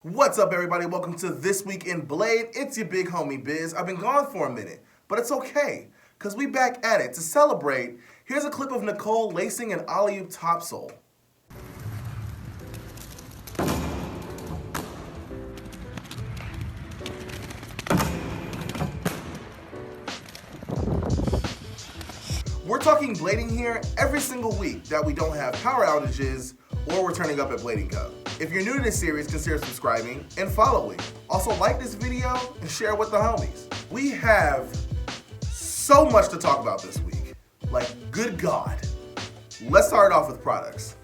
What's up, everybody? Welcome to This Week in Blade. It's your big homie Biz. I've been gone for a minute, but it's okay, because we back at it. To celebrate, here's a clip of Nicole lacing an alley-oop topsole. We're talking blading here every single week that we don't have power outages or we're turning up at Blading Cup. If you're new to this series, consider subscribing and following. Also like this video and share it with the homies. We have so much to talk about this week. Like, good God. Let's start off with products.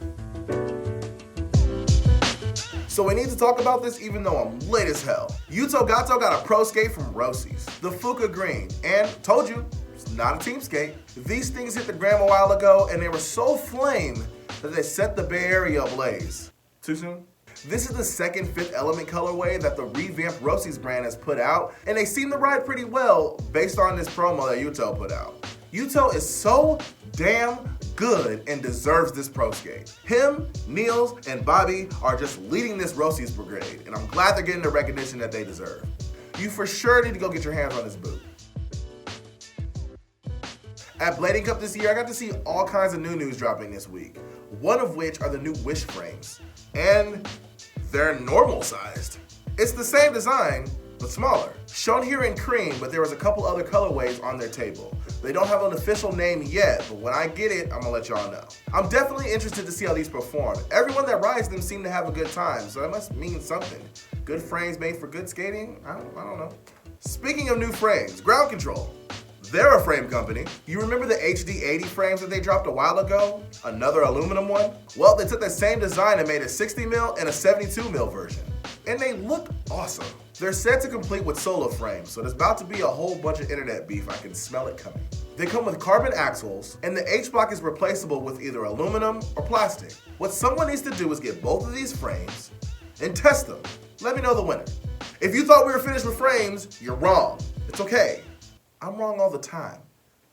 So we need to talk about this even though I'm late as hell. Yuto Gato got a pro skate from Roces, the Fuka Green, and told you, it's not a team skate. These things hit the gram a while ago and they were so flame that they set the Bay Area ablaze. Too soon? This is the second Fifth Element colorway that the revamped Roces brand has put out, and they seem to ride pretty well based on this promo that Yuto put out. Yuto is so damn good and deserves this pro skate. Him, Niels, and Bobby are just leading this Roces brigade, and I'm glad they're getting the recognition that they deserve. You for sure need to go get your hands on this boot. At Blading Cup this year, I got to see all kinds of new news dropping this week, one of which are the new Wish frames, and they're normal sized. It's the same design, but smaller. Shown here in cream, but there was a couple other colorways on their table. They don't have an official name yet, but when I get it, I'm gonna let y'all know. I'm definitely interested to see how these perform. Everyone that rides them seemed to have a good time, so that must mean something. Good frames made for good skating? I don't know. Speaking of new frames, Ground Control. They're a frame company. You remember the HD80 frames that they dropped a while ago? Another aluminum one? Well, they took that same design and made a 60mm and a 72mm version. And they look awesome. They're set to complete with solo frames, so there's about to be a whole bunch of internet beef. I can smell it coming. They come with carbon axles, and the H-block is replaceable with either aluminum or plastic. What someone needs to do is get both of these frames and test them. Let me know the winner. If you thought we were finished with frames, you're wrong. It's okay. I'm wrong all the time.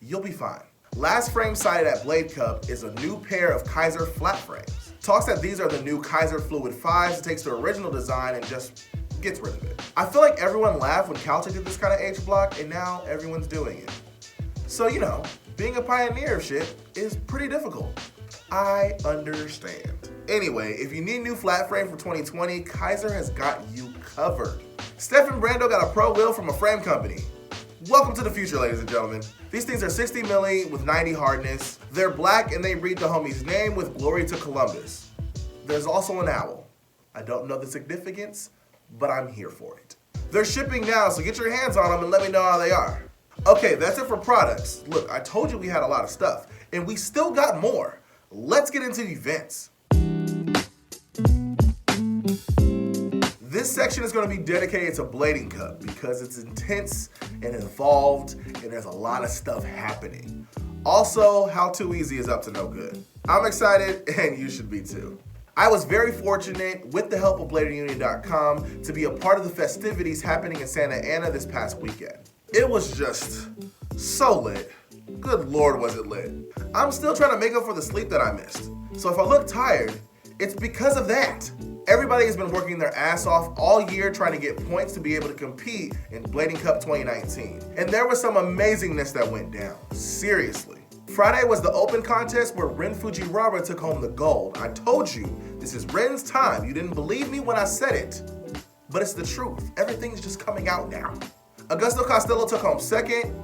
You'll be fine. Last frame sighted at Blade Cup is a new pair of Kizer flat frames. Talks that these are the new Kizer Fluid 5s. It takes the original design and just gets rid of it. I feel like everyone laughed when Clout did this kind of H-block, and now everyone's doing it. So, you know, being a pioneer of shit is pretty difficult. I understand. Anyway, if you need a new flat frame for 2020, Kizer has got you covered. Stefan Brandow got a pro wheel from a frame company. Welcome to the future, ladies and gentlemen. These things are 60 milli with 90 hardness. They're black and they read the homie's name with glory to Columbus. There's also an owl. I don't know the significance, but I'm here for it. They're shipping now, so get your hands on them and let me know how they are. Okay, that's it for products. Look, I told you we had a lot of stuff, and we still got more. Let's get into events. This section is going to be dedicated to Blading Cup because it's intense and involved and there's a lot of stuff happening. Also, How Too Easy is up to no good. I'm excited and you should be too. I was very fortunate, with the help of BladerUnion.com, to be a part of the festivities happening in Santa Ana this past weekend. It was just so lit. Good Lord, was it lit. I'm still trying to make up for the sleep that I missed. So if I look tired, it's because of that. Everybody has been working their ass off all year trying to get points to be able to compete in Blading Cup 2019. And there was some amazingness that went down, seriously. Friday was the open contest where Fujiwara took home the gold. I told you, this is Ren's time. You didn't believe me when I said it, but it's the truth. Everything's just coming out now. Augusto Costello took home second,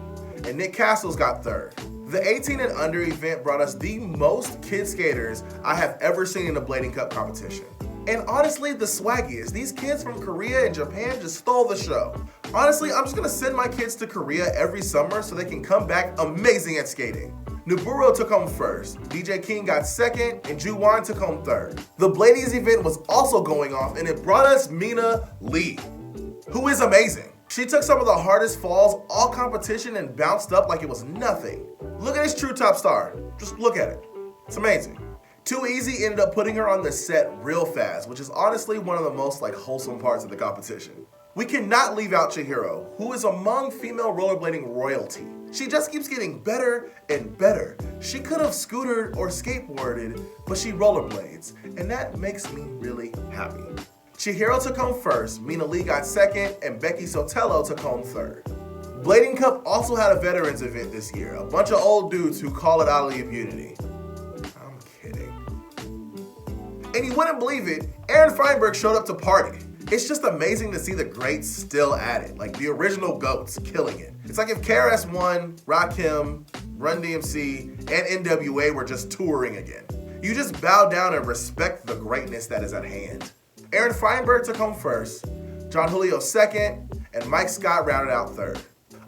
and Nick Castles got third. The 18 and under event brought us the most kid skaters I have ever seen in a Blading Cup competition. And honestly, the swaggiest. These kids from Korea and Japan just stole the show. Honestly, I'm just gonna send my kids to Korea every summer so they can come back amazing at skating. Nuburo took home first, DJ King got second, and Juwan took home third. The Bladies event was also going off, and it brought us Mina Lee, who is amazing. She took some of the hardest falls all competition and bounced up like it was nothing. Look at this true top star. Just look at it. It's amazing. Too Easy ended up putting her on the set real fast, which is honestly one of the most wholesome parts of the competition. We cannot leave out Chihiro, who is among female rollerblading royalty. She just keeps getting better and better. She could have scootered or skateboarded, but she rollerblades, and that makes me really happy. Chihiro took home first, Mina Lee got second, and Becky Sotelo took home third. Blading Cup also had a veterans event this year, a bunch of old dudes who call it Alley of Unity. I'm kidding. And you wouldn't believe it, Aaron Feinberg showed up to party. It's just amazing to see the greats still at it, like the original GOATs killing it. It's like if KRS-One, Rakim, Run DMC, and NWA were just touring again. You just bow down and respect the greatness that is at hand. Aaron Feinberg took home first, John Julio second, and Mike Scott rounded out third.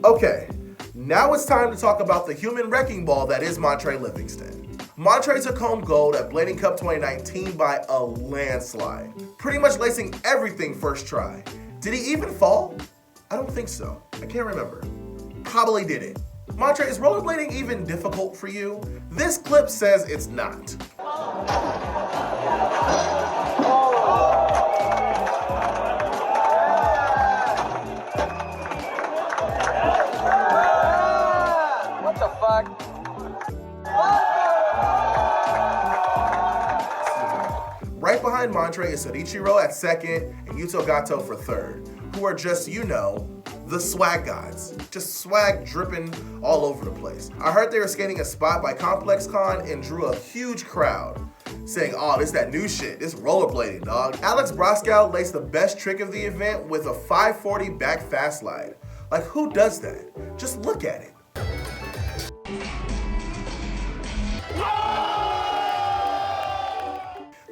Okay, now it's time to talk about the human wrecking ball that is Montre Livingston. Montre took home gold at Blading Cup 2019 by a landslide, pretty much lacing everything first try. Did he even fall? I don't think so. I can't remember. Probably didn't. Montre, is rollerblading even difficult for you? This clip says it's not. What the fuck? Right behind Montre is Sorichiro at second and Yuto Gato for third, who are just, you know, the swag gods. Just swag dripping all over the place. I heard they were skating a spot by Complex Con and drew a huge crowd, saying, oh, this that new shit, this rollerblading, dog. Alex Broskow laced the best trick of the event with a 540 back fast slide. Like, who does that? Just look at it.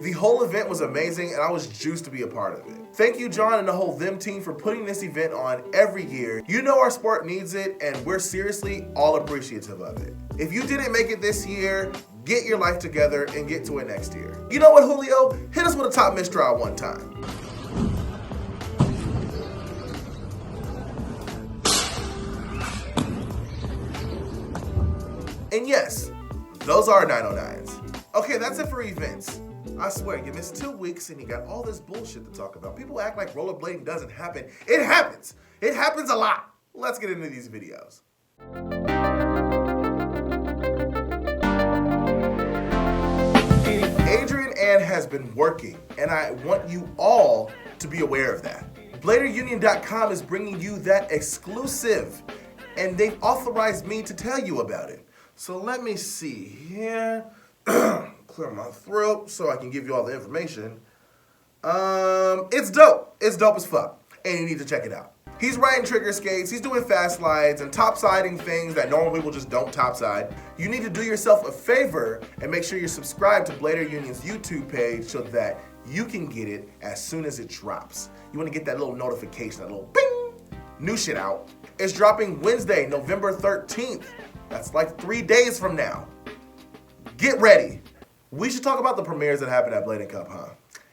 The whole event was amazing and I was juiced to be a part of it. Thank you, John, and the whole Them team for putting this event on every year. You know our sport needs it and we're seriously all appreciative of it. If you didn't make it this year, get your life together and get to it next year. You know what, Julio? Hit us with a top mistrial one time. And yes, those are 909s. Okay, that's it for events. I swear, you missed 2 weeks and you got all this bullshit to talk about. People act like rollerblading doesn't happen. It happens. It happens a lot. Let's get into these videos. Adrian has been working, and I want you all to be aware of that. BladerUnion.com is bringing you that exclusive, and they've authorized me to tell you about it. So let me see here. Clear my throat so I can give you all the information. It's dope. It's dope as fuck. And you need to check it out. He's riding trigger skates, he's doing fast slides, and topsiding things that normal people just don't topside. You need to do yourself a favor and make sure you're subscribed to BladerUnion's YouTube page so that you can get it as soon as it drops. You want to get that little notification, that little bing! New shit out. It's dropping Wednesday, November 13th. That's like 3 days from now. Get ready. We should talk about the premieres that happened at Blading Cup, huh?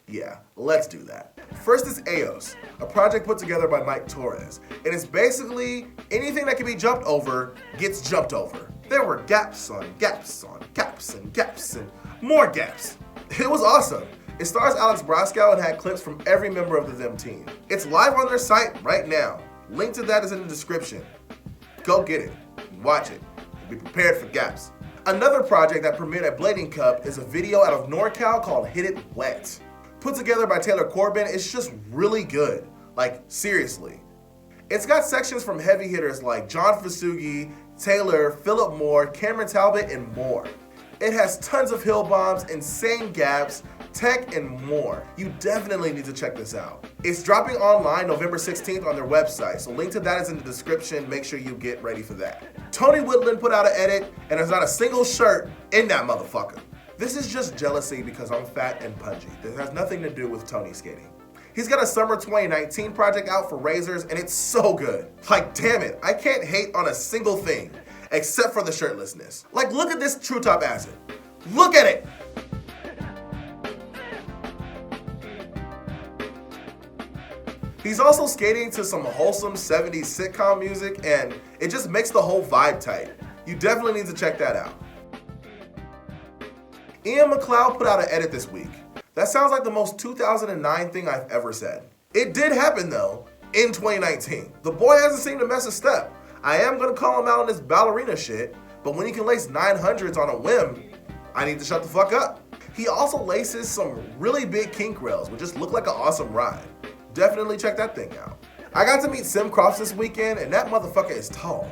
Yeah, let's do that. First is Ellos, a project put together by Mike Torres. And it's basically anything that can be jumped over gets jumped over. There were gaps on gaps on gaps and gaps and more gaps. It was awesome. It stars Alex Broskow and had clips from every member of the Them team. It's live on their site right now. Link to that is in the description. Go get it, watch it, and be prepared for gaps. Another project that premiered at Blading Cup is a video out of NorCal called Hit It Wet. Put together by Taylor Corbin, it's just really good. Like, seriously. It's got sections from heavy hitters like John Fasugi, Taylor, Philip Moore, Cameron Talbot, and more. It has tons of hill bombs, insane gaps, tech, and more. You definitely need to check this out. It's dropping online November 16th on their website, so link to that is in the description. Make sure you get ready for that. Tony Woodland put out an edit, and there's not a single shirt in that motherfucker. This is just jealousy because I'm fat and pudgy. This has nothing to do with Tony skating. He's got a summer 2019 project out for Razors, and it's so good. Like, damn it, I can't hate on a single thing except for the shirtlessness. Like, look at this True Top Acid. Look at it! He's also skating to some wholesome 70s sitcom music, and it just makes the whole vibe tight. You definitely need to check that out. Iain Mcleod put out an edit this week. That sounds like the most 2009 thing I've ever said. It did happen though, in 2019. The boy hasn't seemed to mess a step. I am gonna call him out on this ballerina shit, but when he can lace 900s on a whim, I need to shut the fuck up. He also laces some really big kink rails, which just look like an awesome ride. Definitely check that thing out. I got to meet Sem Croft this weekend, and that motherfucker is tall.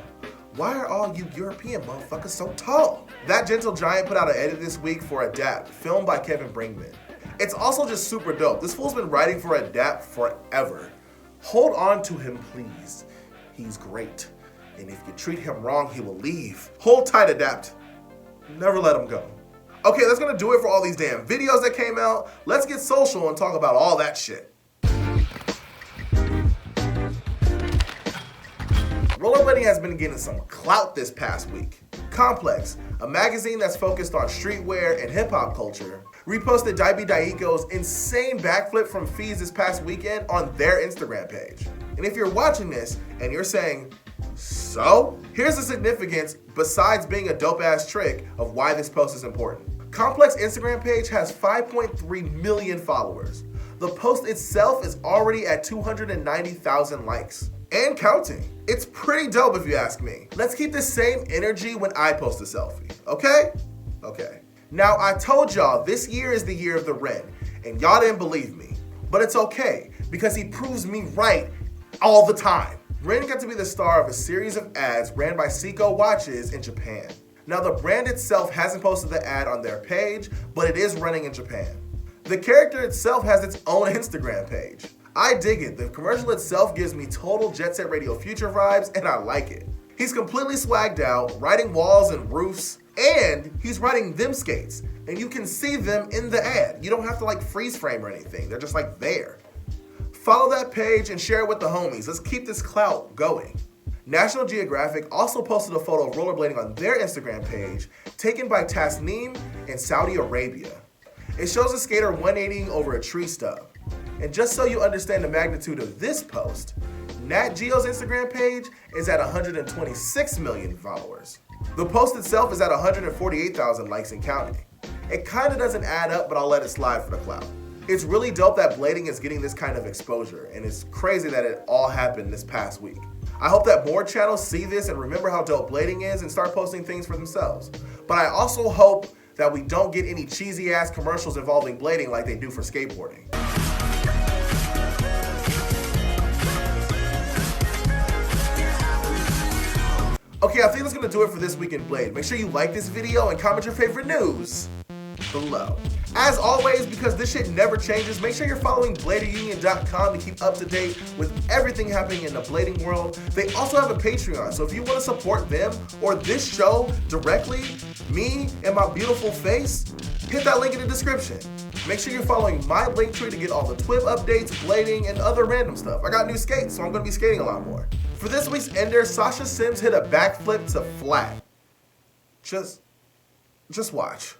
Why are all you European motherfuckers so tall? That gentle giant put out an edit this week for Adapt, filmed by Kevin Brinkman. It's also just super dope. This fool's been writing for Adapt forever. Hold on to him, please. He's great. And if you treat him wrong, he will leave. Hold tight, Adapt. Never let him go. Okay, that's gonna do it for all these damn videos that came out. Let's get social and talk about all that shit. Rollerblading has been getting some clout this past week. Complex, a magazine that's focused on streetwear and hip-hop culture, reposted Diako's insane backflip from FISE this past weekend on their Instagram page. And if you're watching this and you're saying, so? Here's the significance besides being a dope-ass trick of why this post is important. Complex Instagram page has 5.3 million followers. The post itself is already at 290,000 likes. And counting. It's pretty dope if you ask me. Let's keep the same energy when I post a selfie, okay? Okay. Now, I told y'all this year is the year of the Ren, and y'all didn't believe me. But it's okay, because he proves me right all the time. Ren got to be the star of a series of ads ran by Seiko watches in Japan. Now, the brand itself hasn't posted the ad on their page, but it is running in Japan. The character itself has its own Instagram page. I dig it. The commercial itself gives me total Jet Set Radio Future vibes, and I like it. He's completely swagged out, riding walls and roofs, and he's riding them skates, and you can see them in the ad. You don't have to like freeze frame or anything. They're just like there. Follow that page and share it with the homies. Let's keep this clout going. National Geographic also posted a photo of rollerblading on their Instagram page, taken by Tasneem in Saudi Arabia. It shows a skater 180ing over a tree stub. And just so you understand the magnitude of this post, Nat Geo's Instagram page is at 126 million followers. The post itself is at 148,000 likes and counting. It kinda doesn't add up, but I'll let it slide for the clout. It's really dope that blading is getting this kind of exposure, and it's crazy that it all happened this past week. I hope that more channels see this and remember how dope blading is and start posting things for themselves. But I also hope that we don't get any cheesy ass commercials involving blading like they do for skateboarding. Okay, I think that's gonna do it for this week in Blade. Make sure you like this video and comment your favorite news below. As always, because this shit never changes, make sure you're following BladerUnion.com to keep up to date with everything happening in the blading world. They also have a Patreon, so if you want to support them or this show directly, me and my beautiful face, hit that link in the description. Make sure you're following my Linktree to get all the TWIP updates, blading, and other random stuff. I got new skates, so I'm gonna be skating a lot more. For this week's ender, Sasha Simms hit a backflip to flat. Just watch.